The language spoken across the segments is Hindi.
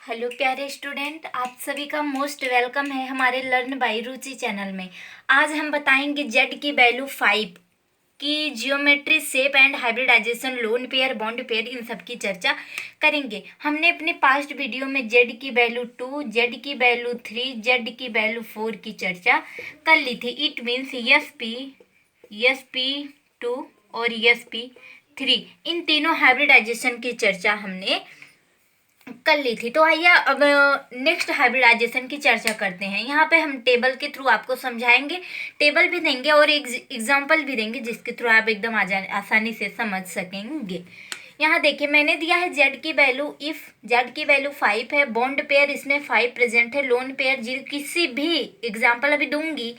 हेलो प्यारे स्टूडेंट, आप सभी का मोस्ट वेलकम है हमारे लर्न बाय रुचि चैनल में। आज हम बताएंगे जेड की वैल्यू 5 की geometry, shape and hybridization, lone pair, bond pair, इन सब की चर्चा करेंगे। हमने अपने पास्ट वीडियो में जेड की वैल्यू 2, जेड की वैल्यू 3, जेड की वैल्यू 4 की चर्चा कर ली थी। इट मीन्स SP2 और SP3 इन तीनों हाइब्रिडाइजेशन की चर्चा हमने कर ली थी। तो आइए अब नेक्स्ट हाइब्रिडाइजेशन की चर्चा करते हैं। यहाँ पे हम टेबल के थ्रू आपको समझाएंगे, टेबल भी देंगे और एग्जाम्पल भी देंगे जिसके थ्रू आप एकदम आसानी से समझ सकेंगे। यहाँ देखिए, मैंने दिया है जेड की वैल्यू। इफ जेड की वैल्यू 5 है, बॉन्ड पेयर इसमें 5 प्रेजेंट है, लोन पेयर 0, किसी भी एग्जाम्पल अभी दूंगी,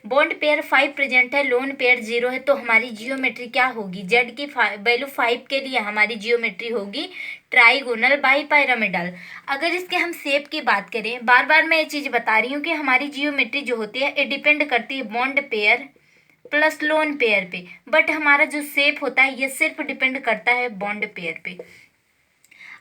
बॉन्ड पेयर 5 प्रेजेंट है, लोन पेयर 0 है, तो हमारी जियोमेट्री क्या होगी? जेड की वैल्यू 5 के लिए हमारी जियोमेट्री होगी ट्राइगोनल बाई पिरामिडल। अगर इसके हम शेप की बात करें, बार बार मैं ये चीज़ बता रही हूँ कि हमारी जियोमेट्री जो होती है ये डिपेंड करती है bond pair plus lone pair पे, बट हमारा जो शेप होता है ये सिर्फ डिपेंड करता है बॉन्ड पेयर पे।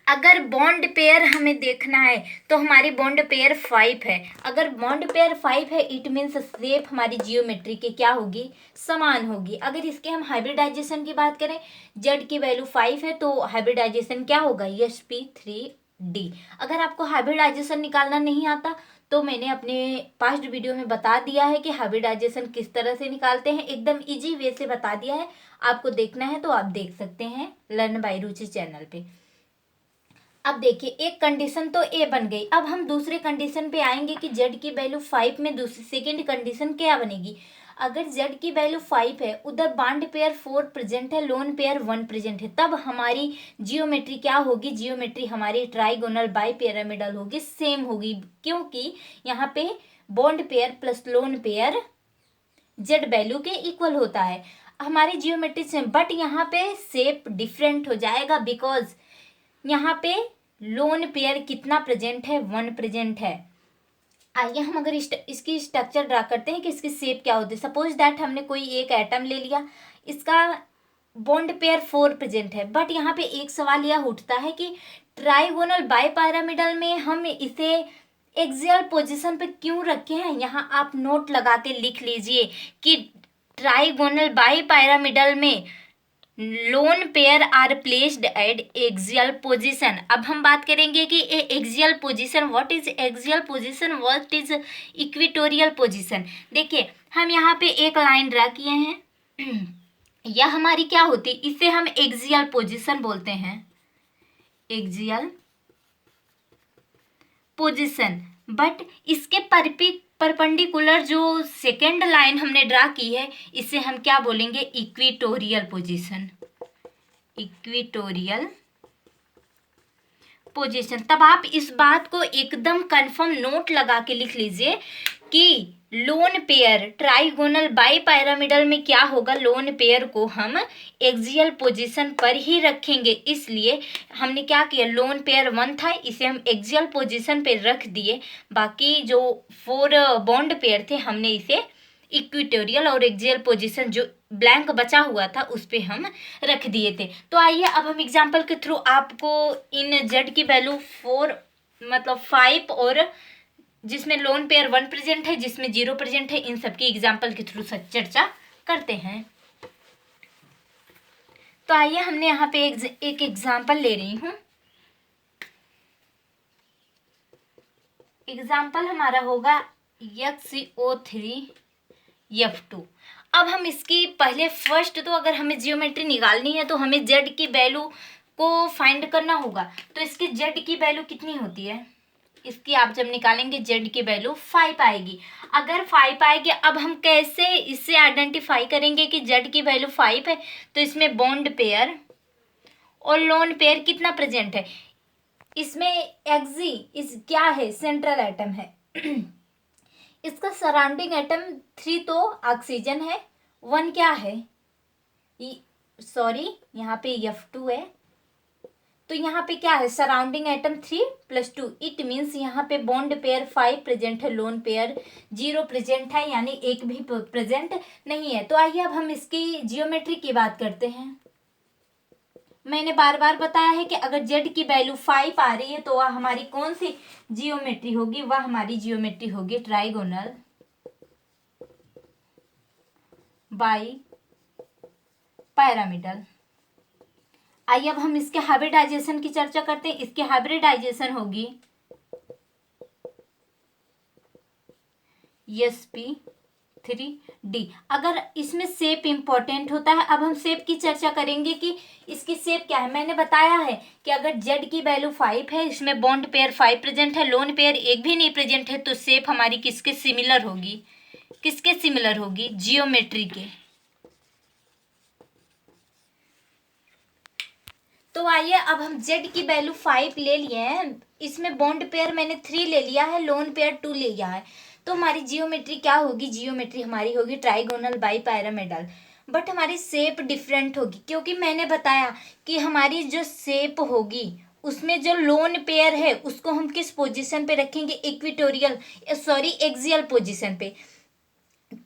अगर बॉन्ड पेयर हमें देखना है तो हमारी बॉन्ड पेयर 5 है। अगर बॉन्ड पेयर 5 है, इट मीन्स शेप हमारी जियोमेट्री के क्या होगी? समान होगी। अगर इसके हम हाइब्रिडाइजेशन की बात करें, जेड की वैल्यू 5 है तो हाइब्रिडाइजेशन क्या होगा? SP3D। अगर आपको हाइब्रिडाइजेशन निकालना नहीं आता तो मैंने अपने पास्ट वीडियो में बता दिया है कि हाइब्रिडाइजेशन किस तरह से निकालते हैं, एकदम इजी वे से बता दिया है। आपको देखना है तो आप देख सकते हैं लर्न बाय रुचि चैनल पे। अब देखिए, एक कंडीशन तो ए बन गई। अब हम दूसरे कंडीशन पे आएंगे कि जेड की वैल्यू 5 में दूसरी सेकेंड कंडीशन क्या बनेगी? अगर जेड की वैल्यू 5 है, उधर बॉन्ड पेयर 4 प्रेजेंट है, लोन पेयर 1 प्रेजेंट है, तब हमारी जियोमेट्री क्या होगी? जियोमेट्री हमारी ट्राइगोनल बाई पिरामिडल होगी, सेम होगी, क्योंकि यहाँ पे bond pair plus lone pair Z value के इक्वल होता है हमारी जियोमेट्री से। बट यहाँ पे शेप डिफरेंट हो जाएगा, बिकॉज यहाँ पे लोन पेयर कितना प्रेजेंट है? 1 प्रेजेंट है। आइए हम अगर इसकी स्ट्रक्चर ड्रा करते हैं कि इसकी शेप क्या होती है। सपोज दैट हमने कोई एक एटम ले लिया, इसका बॉन्ड पेयर 4 प्रेजेंट है, बट यहाँ पे एक सवाल यह उठता है कि ट्राइगोनल बाई पिरामिडल में हम इसे एक्सियल पोजीशन पे क्यों रखे हैं? यहाँ आप नोट लगा के लिख लीजिए कि ट्राइगोनल बाई पिरामिडल में lone pair are placed at axial position. अब हम बात करेंगे कि axial position, what is axial position, what is equatorial position. देखिए, हम यहाँ पे एक लाइन ड्रा किए हैं यह हमारी क्या होती है? इसे हम एक्सियल पोजीशन बोलते हैं, एक्सियल पोजीशन। बट इसके परपेंडिकुलर जो सेकेंड लाइन हमने ड्रा की है, इसे हम क्या बोलेंगे? Equatorial position, equatorial position. तब आप इस बात को एकदम कंफर्म नोट लगा के लिख लीजिए कि lone pair trigonal bipyramidal में क्या होगा? लोन पेयर को हम एक्सियल पोजीशन पर ही रखेंगे। इसलिए हमने क्या किया, लोन पेयर 1 था, इसे हम एक्सियल पोजीशन पे रख दिए। बाकी जो 4 बॉन्ड पेयर थे हमने इसे इक्वेटोरियल और एक्सियल पोजीशन जो ब्लैंक बचा हुआ था उस पे हम रख दिए थे। तो आइए अब हम एग्जांपल के थ्रू आपको इन जेड की वैल्यू 4 मतलब 5 और जिसमें लोन पेयर 1 प्रेजेंट है, जिसमें 0 प्रेजेंट है, इन सबकी एग्जांपल के थ्रू चर्चा करते हैं। तो आइए, हमने यहाँ पे एक एग्जांपल ले रही हूँ। एग्जांपल हमारा होगा XO3F2। अब हम इसकी पहले फर्स्ट तो अगर हमें जियोमेट्री निकालनी है तो हमें जेड की वैल्यू को फाइंड करना होगा। तो इसकी जेड की वैल्यू कितनी होती है? इसकी आप जब निकालेंगे जेड की वैल्यू 5 आएगी। अगर 5 आएगी, अब हम कैसे इससे आइडेंटिफाई करेंगे कि जेड की वैल्यू 5 है? तो इसमें बॉन्ड पेयर और लोन पेयर कितना प्रेजेंट है? इसमें एक्सी इस क्या है? सेंट्रल एटम है इसका सराउंडिंग एटम 3 तो ऑक्सीजन है, 1 क्या है? सॉरी, यहाँ पे F2 है, तो यहाँ पे क्या है? Surrounding atom 3 + 2। इट मीन्स यहाँ पे बॉन्ड पेयर 5 प्रेजेंट है, लोन पेयर 0 प्रेजेंट है, यानी एक भी प्रेजेंट नहीं है। तो आइए अब हम इसकी जियोमेट्री की बात करते हैं। मैंने बार बार बताया है कि अगर जेड की वैल्यू 5 आ रही है तो वह हमारी कौन सी जियोमेट्री होगी, वह हमारी जियोमेट्री होगी ट्राइगोनल बाई पैरामिडल। आइए अब हम इसके हाइब्रिडाइजेशन की चर्चा करते हैं। इसकी हाइब्रिडाइजेशन होगी sp3d। अगर इसमें शेप इंपॉर्टेंट होता है, अब हम शेप की चर्चा करेंगे कि इसकी शेप क्या है। मैंने बताया है कि अगर z की वैल्यू 5 है, इसमें बॉन्ड पेयर 5 प्रेजेंट है, लोन पेयर एक भी नहीं प्रेजेंट है, तो शेप हमारी किसके सिमिलर होगी, किसके सिमिलर होगी, जियोमेट्री के। तो आइए अब हम z की वैल्यू 5 ले लिए हैं, इसमें बॉन्ड पेयर मैंने 3 ले लिया है, लोन पेयर 2 ले लिया है, तो हमारी जियोमेट्री क्या होगी, जियोमेट्री हमारी होगी ट्राइगोनल बाई पैरामिडल। बट हमारी शेप डिफरेंट होगी, क्योंकि मैंने बताया कि हमारी जो शेप होगी उसमें जो लोन पेयर है उसको हम किस पोजीशन पे रखेंगे, इक्वेटोरियल सॉरी एक्सियल पोजीशन पे।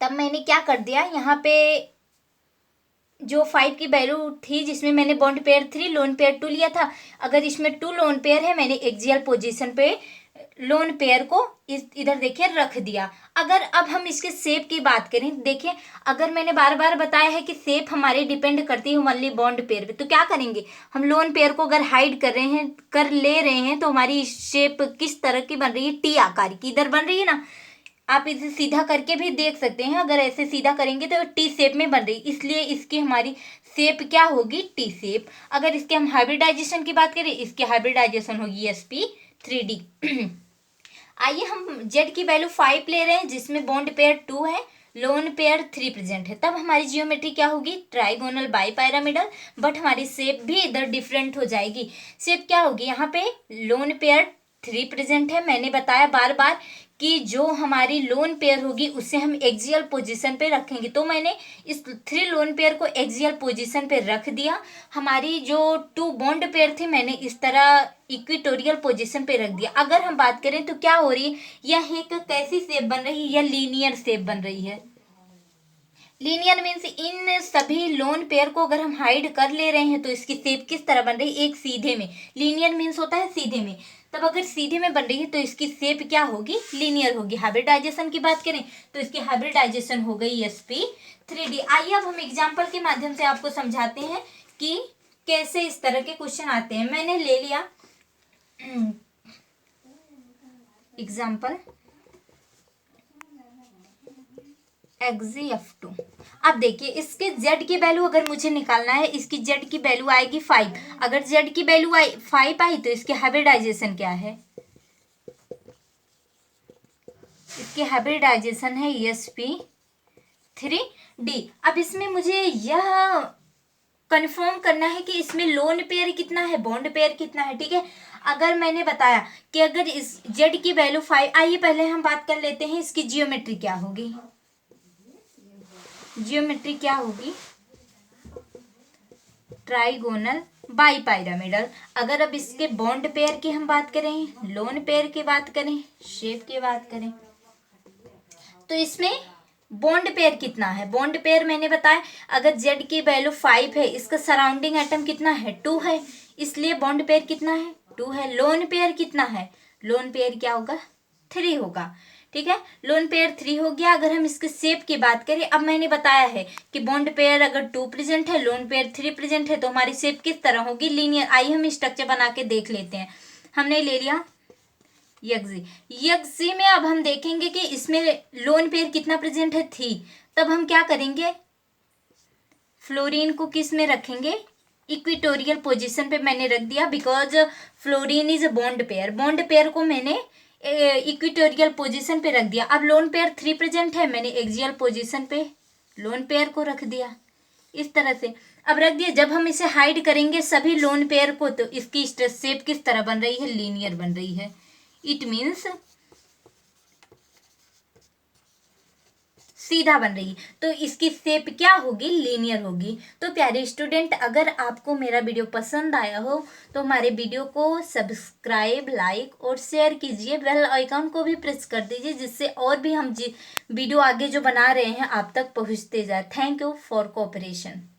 तब मैंने क्या कर दिया, यहाँ पे जो 5 की वैल्यू थी जिसमें मैंने बॉन्ड पेयर 3 लोन पेयर 2 लिया था, अगर इसमें 2 लोन पेयर है, मैंने एक्सियल पोजीशन पे लोन पेयर को इधर देखिए रख दिया। अगर अब हम इसके शेप की बात करें, देखिए अगर मैंने बार बार बताया है कि शेप हमारी डिपेंड करती है ओनली बॉन्ड पेयर पे, तो क्या करेंगे हम, लोन पेयर को अगर हाइड कर रहे हैं, कर ले रहे हैं, तो हमारी शेप किस तरह की बन रही है, टी आकार की इधर बन रही है ना। आप इसे सीधा करके भी देख सकते हैं, अगर ऐसे सीधा करेंगे तो टी शेप में बन रही, इसलिए इसकी हमारी शेप क्या होगी, टी शेप। अगर इसके हम हाइब्रिडाइजेशन की बात करें, इसकी हाइब्रिडाइजेशन होगी sp3d। आइए हम z की वैल्यू 5 ले रहे हैं जिसमें बॉन्ड पेयर 2 है, लोन पेयर 3 प्रेजेंट है, तब हमारी जियोमेट्री क्या होगी, ट्राइगोनल बाई पैरामिडल। बट हमारी शेप भी इधर डिफरेंट हो जाएगी। शेप क्या होगी, यहाँ पे लोन पेयर 3 प्रेजेंट है, मैंने बताया बार बार कि जो हमारी लोन पेयर होगी उससे हम एक्सियल पोजीशन पे रखेंगे, तो मैंने इस 3 लोन पेयर को एक्सियल पोजीशन पे रख दिया। हमारी जो 2 बॉन्ड पेयर थी मैंने इस तरह इक्वेटोरियल पोजीशन पे रख दिया। अगर हम बात करें तो क्या हो रही है, यह एक कैसी शेप बन रही है, यह लीनियर शेप बन रही है। लीनियर मीन्स इन सभी लोन पेयर को अगर हम हाइड कर ले रहे हैं तो इसकी शेप किस तरह बन रही है, एक सीधे में। लीनियर मीन्स होता है सीधे में, तब अगर सीधे में बन रही है तो इसकी शेप क्या होगी, लीनियर होगी। हाइब्रिडाइजेशन की बात करें तो इसकी हाइब्रिडाइजेशन हो गई sp3d। आइए अब हम एग्जाम्पल के माध्यम से आपको समझाते हैं कि कैसे इस तरह के क्वेश्चन आते हैं। मैंने ले लिया एग्जाम्पल XGF2। अब देखिए इसके z की वैल्यू अगर मुझे निकालना है, इसकी z की वैल्यू आएगी 5। अगर z की वैल्यू 5 आई तो इसके हाइब्रिडाइजेशन क्या है, इसके हाइब्रिडाइजेशन है sp3d। अब इसमें मुझे यह कंफर्म करना है कि इसमें लोन पेयर कितना है, बॉन्ड पेयर कितना है, ठीक है। अगर मैंने बताया कि अगर इस z की वैल्यू 5, आइए पहले हम बात कर लेते हैं इसकी जियोमेट्री क्या होगी। जियोमेट्री क्या होगी, ट्राइगोनल बाई पैरामिडल। अगर अब इसके बॉन्ड पेयर की हम बात करें, लोन पेयर की बात करें, शेप की बात करें, तो इसमें बॉन्ड पेयर कितना है, बॉन्ड पेयर मैंने बताया अगर z की वैल्यू 5 है, इसका सराउंडिंग एटम कितना है, 2 है, इसलिए बॉन्ड पेयर कितना है, 2 है। लोन पेयर कितना है, लोन पेयर क्या होगा, 3 होगा, ठीक है। लोन पेयर 3 हो गया। अगर हम इसके शेप की बात करें, अब मैंने बताया है कि बॉन्ड पेयर अगर 2 प्रेजेंट है, लोन पेयर 3 प्रेजेंट है, तो हमारी शेप किस तरह होगी, लीनियर। आइए हम स्ट्रक्चर बना के देख लेते हैं। हमने ले लिया यग्जी में अब हम देखेंगे कि इसमें लोन पेयर कितना प्रेजेंट है, 3। तब हम क्या करेंगे, फ्लोरीन को किस में रखेंगे, इक्वेटोरियल पोजीशन पे मैंने रख दिया, because fluorine is bond pair. Bond pair को मैंने इक्वेटोरियल पोजीशन पे रख दिया। अब लोन पेयर 3 प्रेजेंट है, मैंने एक्सियल पोजीशन पे लोन पेयर को रख दिया, इस तरह से। अब रख दिया, जब हम इसे हाइड करेंगे सभी लोन पेयर को, तो इसकी शेप किस तरह बन रही है, लीनियर बन रही है। इट मीन्स सीधा बन रही है, तो इसकी शेप क्या होगी, लीनियर होगी। तो प्यारे स्टूडेंट, अगर आपको मेरा वीडियो पसंद आया हो तो हमारे वीडियो को सब्सक्राइब, लाइक और शेयर कीजिए। बेल आइकन को भी प्रेस कर दीजिए, जिससे और भी हम वीडियो आगे जो बना रहे हैं आप तक पहुंचते जाए। Thank you for cooperation.